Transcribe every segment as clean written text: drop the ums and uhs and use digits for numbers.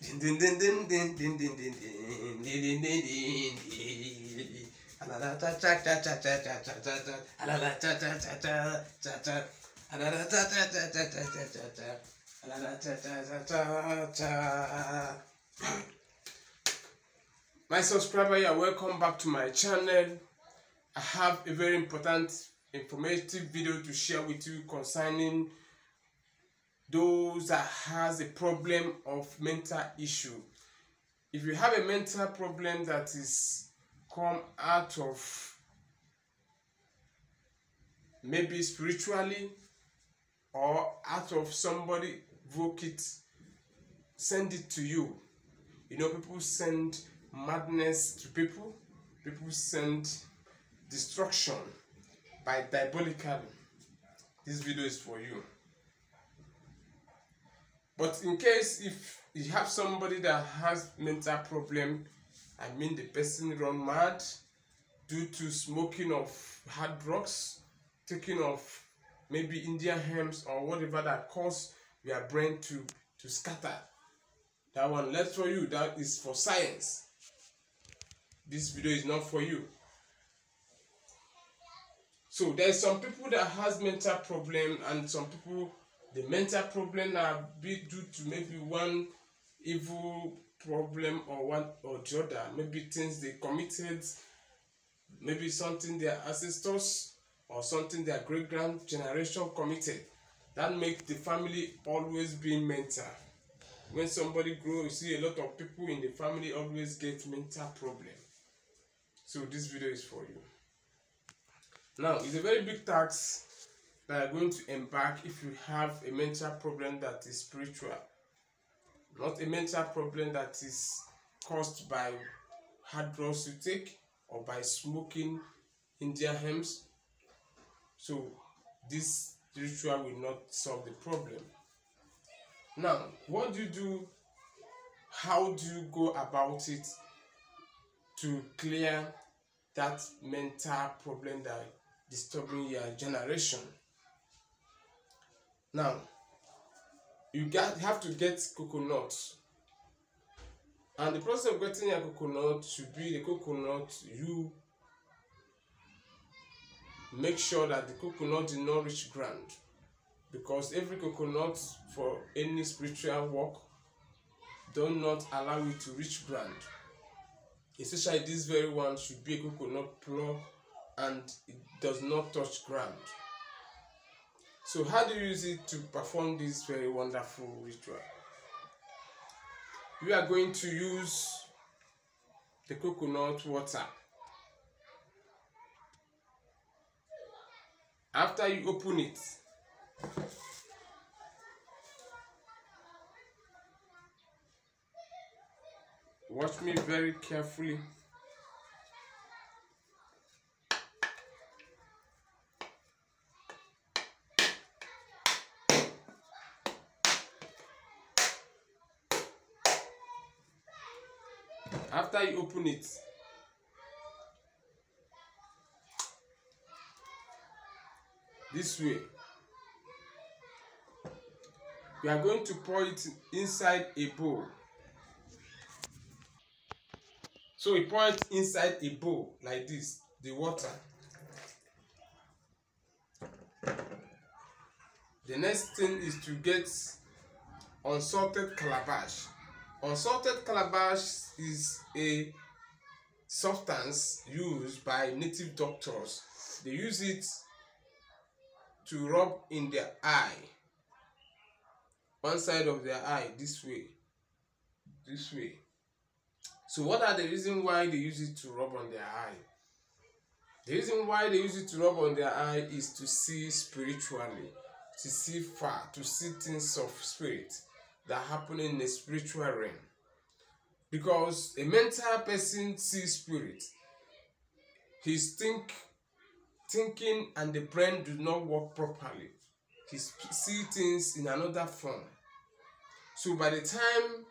Din din din din din din din din din din din din. Alala cha cha cha cha cha cha cha cha cha. Alala cha cha cha cha cha cha. Alala cha cha cha cha cha cha cha cha. Alala cha cha cha cha cha. My subscriber, you are welcome back to my channel. I have a very important informative video to share with you concerning those that has a problem of mental issue. If you have a mental problem that is come out of maybe spiritually or out of somebody voke it, send it to you. You know, people send madness to people. People send destruction by diabolical. This video is for you. But in case if you have somebody that has mental problem, I mean the person run mad due to smoking of hard drugs, taking of maybe Indian hemps or whatever that cause your brain to scatter. That one left for you. That is for science. This video is not for you. So there's some people that has mental problem, and some people the mental problem are be due to maybe one evil problem or one or the other. Maybe things they committed, maybe something their ancestors or something their great-grand generation committed. That makes the family always be mental. When somebody grows, you see a lot of people in the family always get mental problem. So this video is for you. Now, it's a very big task that are going to embark if you have a mental problem that is spiritual, not a mental problem that is caused by hard drugs you take or by smoking Indian hemps. So this ritual will not solve the problem. Now, what do you do? How do you go about it to clear that mental problem that is disturbing your generation? Now, you have to get coconut, and the process of getting your coconut should be the coconut. You make sure that the coconut did not reach ground, because every coconut for any spiritual work do not allow you to reach ground. Especially this very one should be a coconut plug and it does not touch ground. So how do you use it to perform this very wonderful ritual? You are going to use the coconut water. After you open it, watch me very carefully. After you open it, this way, we are going to pour it inside a bowl. So we pour it inside a bowl like this, the water. The next thing is to get unsalted calabash. Unsalted calabash is a substance used by native doctors. They use it to rub in their eye, one side of their eye, this way. So what are the reasons why they use it to rub on their eye? The reason why they use it to rub on their eye is to see spiritually, to see far, to see things of spirit that happen in the spiritual realm. Because a mental person sees spirit. His thinking and the brain do not work properly. He sees things in another form. So by the time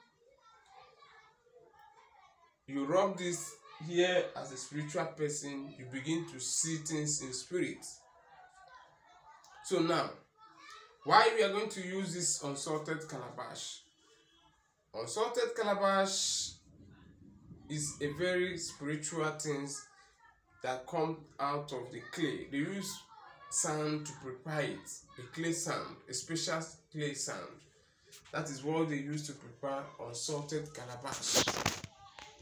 you rub this here as a spiritual person, you begin to see things in spirit. So now, why we are going to use this unsalted calabash? Unsalted calabash is a very spiritual thing that come out of the clay. They use sand to prepare it, a clay sand, a special clay sand. That is what they use to prepare unsalted calabash.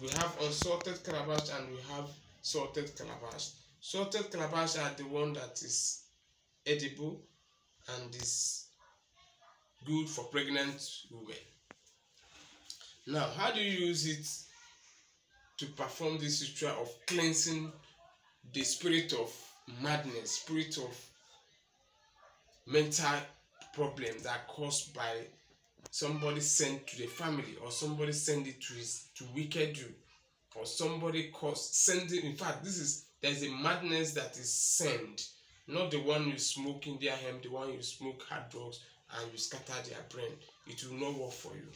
We have unsalted calabash and we have salted calabash. Salted calabash are the one that is edible and is good for pregnant women. Now, how do you use it to perform this ritual of cleansing the spirit of madness, spirit of mental problem that caused by somebody sent to the family, or somebody send it to wicked you, or somebody sending? In fact, there's a madness that is sent, not the one you smoke in their hemp, the one you smoke hard drugs and you scatter their brain. It will not work for you.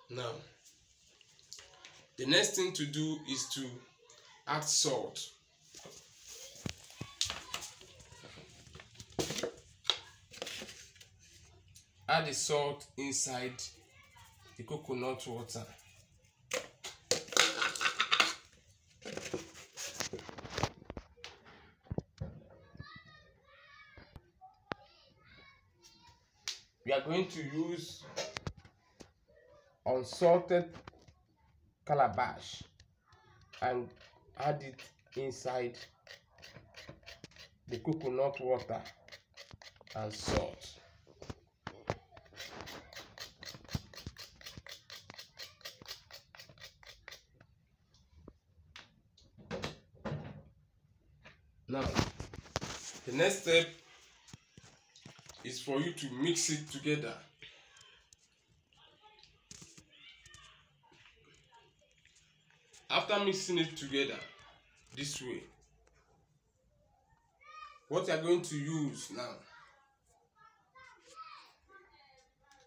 Now, the next thing to do is to add salt. Add the salt inside the coconut water. We are going to use unsalted calabash and add it inside the coconut water and salt. Now, the next step is for you to mix it together. After mixing it together this way, what you are going to use now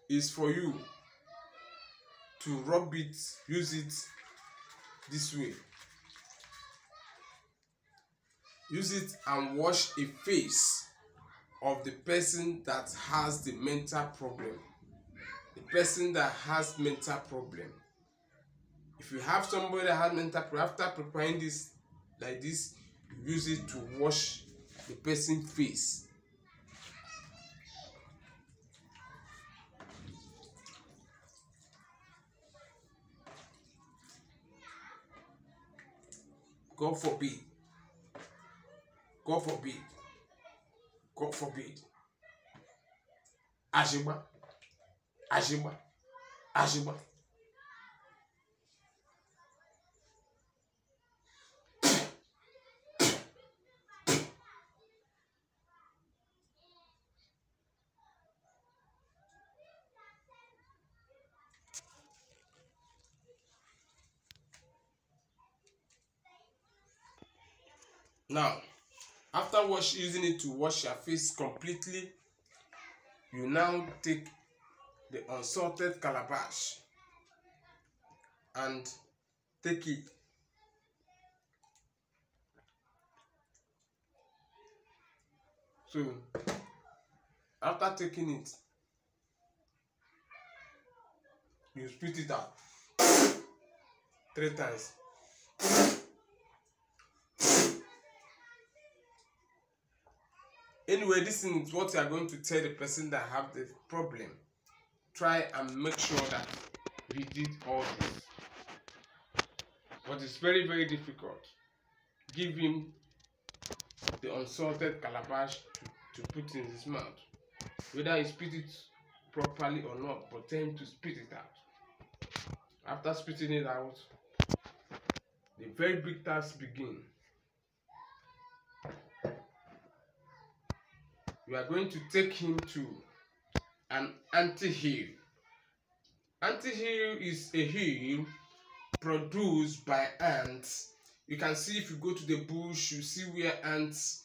is for you to rub it, use it this way. Use it and wash a face of the person that has the mental problem. The person that has mental problem. If you have somebody that has mental problem, after preparing this like this, you use it to wash the person's face. God forbid. God forbid. God forbid. Ajiba. Ajiba. Ajiba. Now, after using it to wash your face completely, you now take the unsalted calabash and take it. So, after taking it, you spit it out 3 times. Anyway, this is what you are going to tell the person that have the problem. Try and make sure that we did all this. But it's very, very difficult. Give him the unsalted calabash to put in his mouth. Whether he spit it properly or not, but tell him to spit it out. After spitting it out, the very big task begins. We are going to take him to an ant-hill. Ant-hill is a hill produced by ants. You can see, if you go to the bush, you see where ants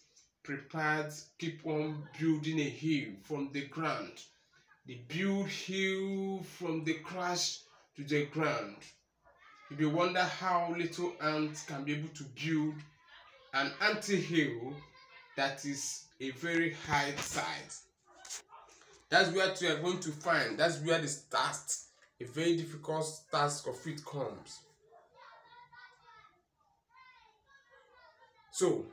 keep on building a hill from the ground. They build hill from the crash to the ground. If you wonder how little ants can be able to build an ant-hill that is a very high size. That's where you are going to find. That's where the start a very difficult task of it comes. So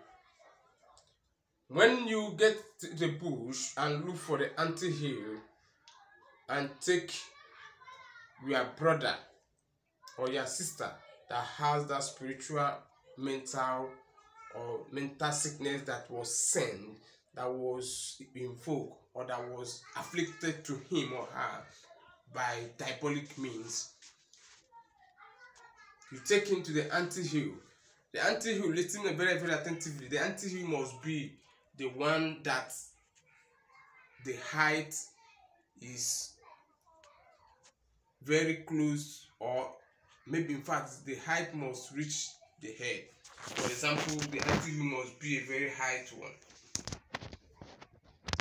when you get to the bush and look for the ant-hill and take your brother or your sister that has that spiritual, mental sickness that was sent, that was invoked, or that was afflicted to him or her by diabolic means, you take him to the ant-hill. The ant-hill, listen very, very attentively. The ant-hill must be the one that the height is very close, or maybe in fact the height must reach the head. For example, the ant-hill must be a very high one.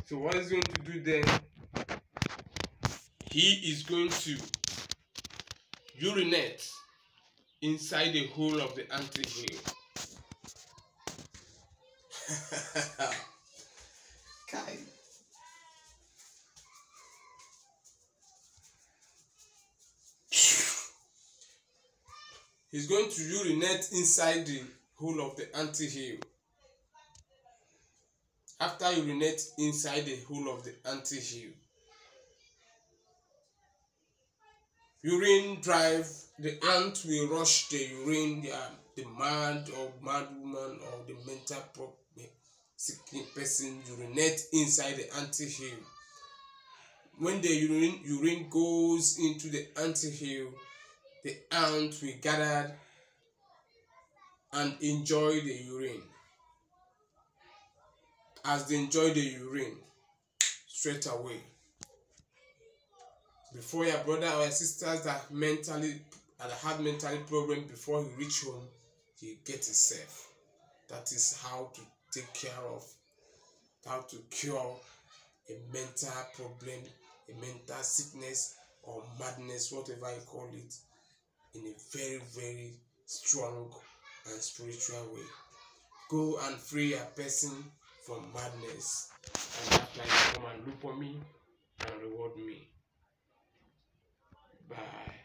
So what is going to do then? He is going to urinate inside the hole of the ant-hill. Kai. He's going to urinate inside the hole of the ant-hill. After urinate inside the hole of the ant-hill, urine drive, the ant will rush the urine, the mad or mad woman or the mental problem sick person urinate inside the ant-hill. When the urine goes into the ant-hill, the ant will gather and enjoy the urine. As they enjoy the urine, straight away, before your brother or your sisters that had mentally problem, before he reach home, he get himself. That is how to take care of, how to cure a mental problem, a mental sickness or madness, whatever you call it, in a very, very strong and spiritual way. Go and free a person from madness, and that life come and look for me and reward me. Bye.